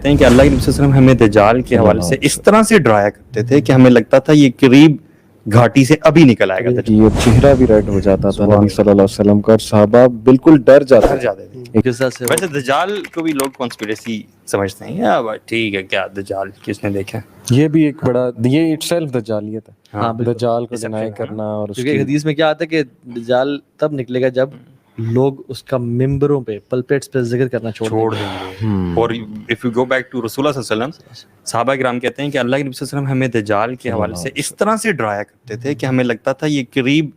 کہتے ہیں کہ اللہ کے نبی صلی اللہ علیہ وسلم ہمیں دجال کے حوالے سے اس طرح سے ڈرایا کرتے تھے کہ ہمیں لگتا تھا یہ قریب گھاٹی سے ابھی نکل آئے گا دجال. یہ چہرہ بھی ریڈ ہو جاتا تھا نبی صلی اللہ علیہ وسلم کا، اور صحابہ بالکل ڈر جاتے تھے. ویسے دجال کو بھی لوگ کانسپریسی سمجھتے ہیں، یا ٹھیک ہے کیا دجال کس نے دیکھا. یہ بھی ایک بڑا، یہ اٹ سیلف دجالیت ہے، دجال کو ڈینائی کرنا. اور کیونکہ حدیث میں کیا آتا ہے کہ دجال تب نکلے گا جب لوگ اس کا ممبروں پہ پلپٹس پہ ذکر کرنا چھوڑ دیں گے. اور if you go back to رسول اللہ صلی اللہ علیہ وسلم، صحابہ کرام کہتے ہیں کہ اللہ کے نبی صلی اللہ علیہ وسلم ہمیں دجال کے حوالے سے اس طرح سے ڈرایا کرتے تھے کہ ہمیں لگتا تھا یہ قریب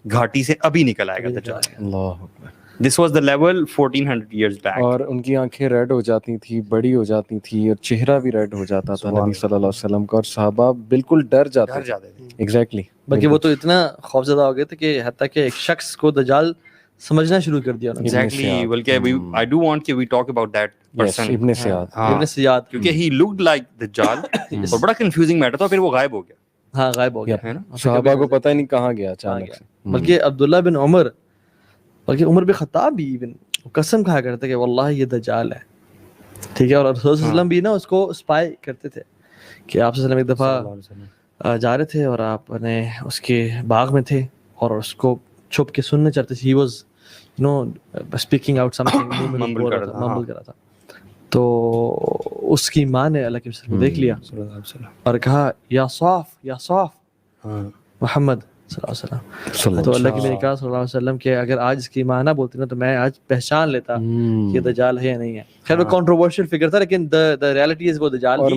گھاٹی سے ابھی نکل آئے گا دجال. اللہ اکبر. This was the level 1400 years back. اور ان کی آنکھیں ریڈ ہو جاتی تھی، بڑی ہو جاتی تھی، اور چہرہ بھی ریڈ ہو جاتا تھا نبی صلی اللہ علیہ وسلم کا، اور صحابہ بالکل ڈر جاتے تھے. ایگزیکٹلی. بلکہ وہ تو اتنا خوفزدہ ہو گئے تھے کہ حتیٰ کہ ایک شخص کو دجال سمجھنا شروع کر دیا. Exactly. بلکہ I do want کہ we talk about that person. ابن سیاد. ابن سیاد، کیونکہ he looked like دجال اور بڑا کنفیوزنگ میٹر تھا، پھر وہ غائب ہو گیا. ہاں غائب ہو گیا. صحابہ کو پتہ نہیں کہاں گیا اچانک سے. بلکہ عبداللہ بن عمر، بلکہ عمر بن خطاب بھی ایون قسم کھایا کرتے کہ واللہ یہ دجال ہے. ٹھیک ہے. اور رسول صلی اللہ علیہ وسلم بھی نا اس کو اسپائی کرتے تھے کہ آپ صلی اللہ علیہ وسلم ایک دفعہ جا رہے تھے اور آپ نے اس کے باغ میں تھے اور اس کو چھپ کے سننے چاہتے تھے. He was speaking out something, mumble کر رہا تھا. تو اس کی ماں نے اللہ کے رسول کو دیکھ لیا اور کہا یا صاف یا صاف محمد صلی اللہ علیہ وسلم. تو اللہ کے نبی کہا صلی اللہ علیہ وسلم کہ اگر آج اس کی ماں نہ بولتی نا تو میں آج پہچان لیتا کہ یہ دجال ہے یا نہیں ہے. خیر وہ کنٹروورشل فگر تھا، لیکن the reality is وہ دجال. اور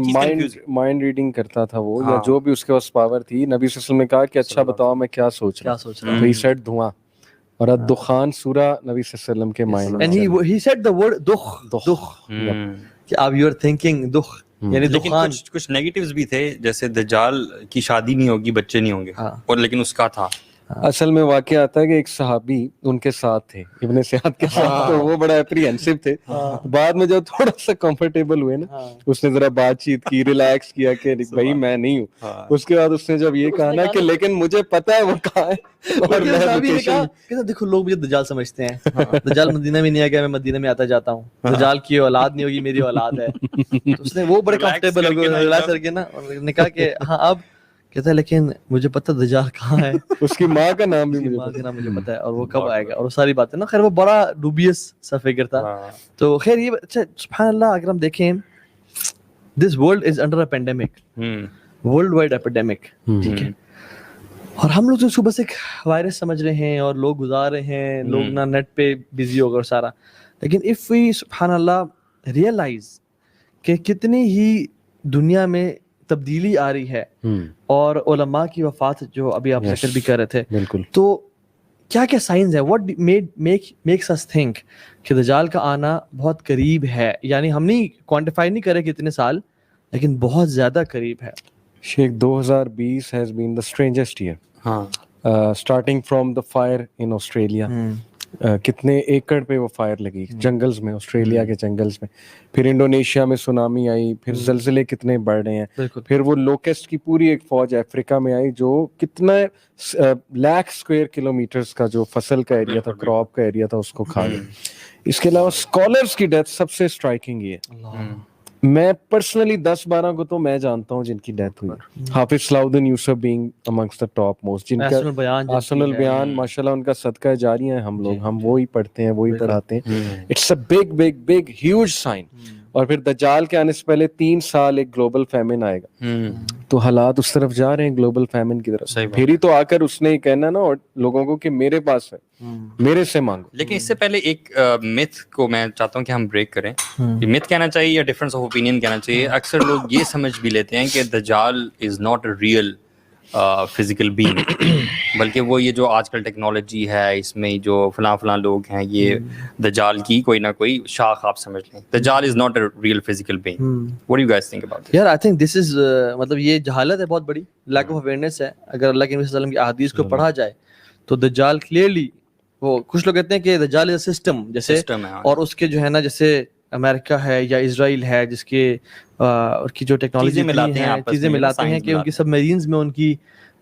مائنڈ ریڈنگ کرتا تھا وہ، یا جو بھی اس کے پاس پاور تھی. نبی صلی اللہ علیہ وسلم نے کہا کہ اچھا بتاؤ میں کیا سوچ رہا ہوں، تو ہی سیڈ دھواں. اور الدخان سورہ نبی صلی اللہ علیہ وسلم کے مائنڈ میں. and he said the word دخ کہ اب you are thinking دخ یعنی دخان. کچھ نیگیٹیوز بھی تھے، جیسے دجال کی شادی نہیں ہوگی، بچے نہیں ہوں گے، اور لیکن اس کا تھا. اصل میں واقعہ آتا ہے کہ ایک صحابی ان کے ساتھ تھے، ابن سیاد کے ساتھ، تو وہ بڑا اپریہنسو تھے. بعد میں جب تھوڑا سا کمفرٹیبل ہوئے نا، اس نے ذرا بات چیت کی، ریلیکس کیا کہ بھائی میں نہیں ہوں. اس کے بعد اس نے جب یہ کہا نا کہ لیکن مجھے پتا ہے وہ کہاں ہے، اور میں دیکھو لوگ مجھے دجال سمجھتے ہیں، دجال مدینہ میں نہیں آ گیا، میں مدینہ میں آتا جاتا ہوں، دجال کی اولاد نہیں ہوگی میری اولاد ہے. تو اس نے وہ بڑے کمفرٹیبل ہو گئے، ریلیکس کر کے نا، اور نے کہا کہ ہاں اب کہتا ہے لیکن مجھے پتہ دجال کہاں ہے، اس کی ماں کا نام بھی مجھے پتہ ہے، اور وہ کب آئے گا، اور وہ ساری باتیں نا. خیر وہ بڑا ڈوبیس سا فگر تھا. تو خیر یہ اچھا سبحان اللہ، اگر ہم دیکھیں this world is under a pandemic, world wide epidemic. ٹھیک ہے. اور ہم لوگ اس کو بس ایک وائرس سمجھ رہے ہیں اور لوگ گزار رہے ہیں، لوگ نا نیٹ پہ بزی ہو گئے اور سارا. لیکن اف وی سبحان اللہ ریئلائز کہ کتنی ہی دنیا میں تبدیلی آ رہی ہے، اور علماء کی وفات جو ابھی آپ ذکر بھی کر رہے تھے، بالکل. تو کیا کیا سائنز ہے، what makes us think کہ دجال کا آنا بہت قریب ہے. یعنی ہم نہیں کوانٹیفائی نہیں کرے کتنے سال، لیکن بہت زیادہ قریب ہے. شیخ 2020 has been the strangest year. Starting from the fire in Australia. کتنے ایکڑ پہ وہ فائر لگی جنگلز میں، آسٹریلیا کے جنگلز میں. پھر انڈونیشیا میں سونامی آئی، پھر زلزلے کتنے بڑھ رہے ہیں. پھر وہ لوکسٹ کی پوری ایک فوج افریقہ میں آئی جو کتنا لاکھ اسکوائر کلومیٹرز کا جو فصل کا ایریا تھا، کراپ کا ایریا تھا، اس کو کھا گئی. اس کے علاوہ اسکالرس کی ڈیتھ سب سے اسٹرائکنگ یہ ہے. میں پرسنلی 10-12 کو تو میں جانتا ہوں جن کی ڈیتھ ہوئی. Hafiz Salahuddin Yusuf being amongst the top most, جن کا احسن البیان ماشاءاللہ ان کا صدقہ جاری ہے. ہم وہی پڑھتے ہیں، وہی پڑھاتے ہیں. It's a big big big huge sign. اور پھر دجال کے آنے سے پہلے 3 سال ایک گلوبل فیمن آئے گا. تو حالات اس طرف جا رہے ہیں، گلوبل فیمن کی طرف. پھر ہی تو آ کر اس نے کہنا نا اور لوگوں کو کہ میرے پاس ہے، میرے سے مانگو. لیکن اس سے پہلے ایک میتھ کو میں چاہتا ہوں کہ ہم بریک کریں. یہ میتھ کہنا چاہیے یا ڈفرینس آف اوپینین کہنا چاہیے. اکثر لوگ یہ سمجھ بھی لیتے ہیں کہ دجال is not a real physical being, بلکہ وہ یہ جو آج کل ٹیکنالوجی ہے اس میں جو فلاں لوگ ہیں، یہ دجال کی کوئی نہ کوئی شاخ آپ سمجھ لیں. دجال is not a real physical being. What do you guys think about this? یار آئی تھنک دس از مطلب یہ جہالت ہے بہت بڑی، لیک آف اویئرنیس ہے. اگر اللہ کے نبی صلی اللہ علیہ وسلم کی احادیث کو پڑھا جائے تو دجال کلیئرلی، وہ کچھ لوگ کہتے ہیں کہ دجال از اے سسٹم جیسے، اور اس کے جو ہے نا جیسے امریکہ ہے یا اسرائیل ہے جس کے اور کی جو ٹیکنالوجی چیزیں ملاتے ہیں کہ ان کی سب میرینز میں ان کی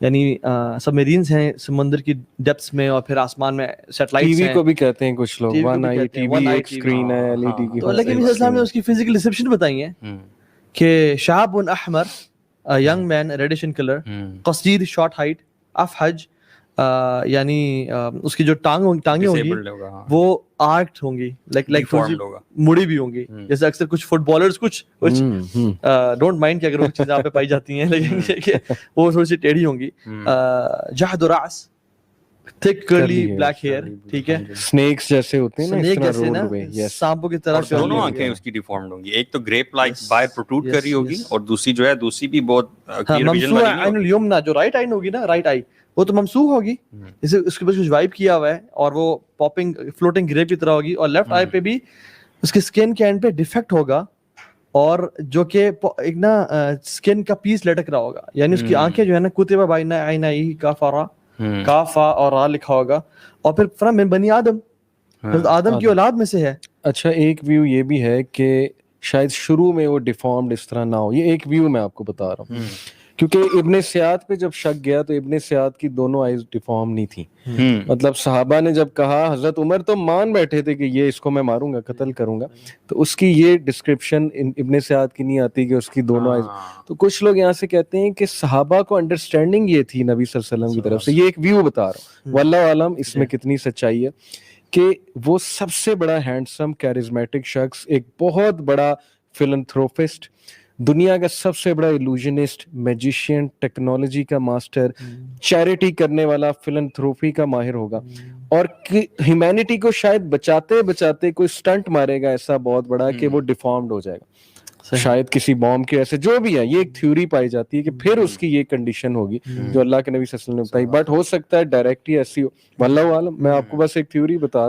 یعنی سب میرینز ہیں سمندر کی ڈیپس میں اور پھر آسمان میں سیٹلائٹس ٹی ہیں. وی کو بھی کہتے ہیں کچھ لوگ, ون آئی ٹی وی, ایک اسکرین ہے ایل ای ڈی کی. تو اللہ کے نبی صلی اللہ علیہ وسلم نے اس کی فزیکل ڈسکرپشن بتائی ہیں کہ شاب احمر, ینگ مین ریڈش ان کلر, قصیر شارٹ ہائٹ, افحج یعنی اس کی جو ٹانگیں ہوں گی وہ آرکڈ ہوں گی, لائک مڑی بھی ہوں گی, جیسے اکثر کچھ فٹ بالرز کچھ ڈونٹ مائنڈ کہ اگر وہ چیزیں آپ پہ پائی جاتی ہیں, لیکن وہ تھوڑی سی ٹیڑھی ہوں گی. جہد راس, تھک کرلی بلیک ہیئر, ٹھیک ہے, سنیکس جیسے ہوتے ہیں نا, سنیک جیسے نا, سانپوں کی طرح. دونوں آنکھیں اس کی ڈیفارمڈ ہوں گی, ایک تو گریپ لائک باہر پروٹروڈ کر رہی ہوگی, اور دوسری جو ہے دوسری بھی بہت کلیئر ویژن والی نہیں. عین الیمنا جو رائٹ آئی ہوگی نا, رائٹ آئی وہ تو ممسوح ہوگی, جیسے اس کے پاس کچھ وائپ کیا ہوا ہے اور وہ پاپنگ فلوٹنگ گریپ کی طرح ہوگی, اور لیفٹ آئی پہ بھی اس کے اسکن کے اینڈ پہ ڈیفیکٹ ہوگا, اور جو کہ ایک نا اسکن کا پیس لٹک رہا ہوگا, یعنی اس کی آنکھیں جو ہے نا کتبہ بین عینیہ کافرا, کافا اور را لکھا ہوگا, اور پھر فرام من بنی آدم, آدم کی اولاد میں سے ہے. اچھا, ایک ویو یہ بھی ہے کہ شاید شروع میں وہ ڈیفارمڈ اس طرح نہ ہو, یہ ایک ویو میں آپ کو بتا رہا ہوں, کیونکہ ابن سیاد پہ جب شک گیا تو ابن سیاد کی دونوں آئیز ڈیفارم نہیں تھیں. مطلب صحابہ نے جب کہا, حضرت عمر تو مان بیٹھے تھے کہ یہ اس کو میں ماروں گا, قتل کروں گا, تو اس کی یہ ڈسکرپشن ابن سیاد کی نہیں آتی کہ اس کی دونوں آئیز. تو کچھ لوگ یہاں سے کہتے ہیں کہ صحابہ کو انڈرسٹینڈنگ یہ تھی نبی صلی اللہ علیہ وسلم کی طرف سے, یہ ایک ویو بتا رہا ہوں, واللہ عالم اس میں کتنی سچائی ہے, کہ وہ سب سے بڑا ہینڈسم کیرزمیٹک شخص, ایک بہت بڑا فلنتھروپسٹ, دنیا کا سب سے بڑا ایلوژنسٹ, میجیشین, ٹیکنالوجی کا ماسٹر, چیریٹی کرنے والا, فلنتھروپی کا ماہر ہوگا, اور ہیومینٹی کو شاید بچاتے بچاتے کوئی سٹنٹ مارے گا ایسا بہت بڑا کہ وہ ڈیفارمڈ ہو جائے گا, شاید کسی بوم کے ایسے, جو بھی ہے یہ ایک تھیوری پائی جاتی ہے کہ پھر اس کی یہ کنڈیشن ہوگی جو اللہ کے نبی صلی اللہ علیہ وسلم نے بتائی, بٹ ہو سکتا ہے ڈائریکٹ ہی ایسی ہو, واللہ عالم. میں آپ کو بس ایک تھیوری بتا رہا ہوں.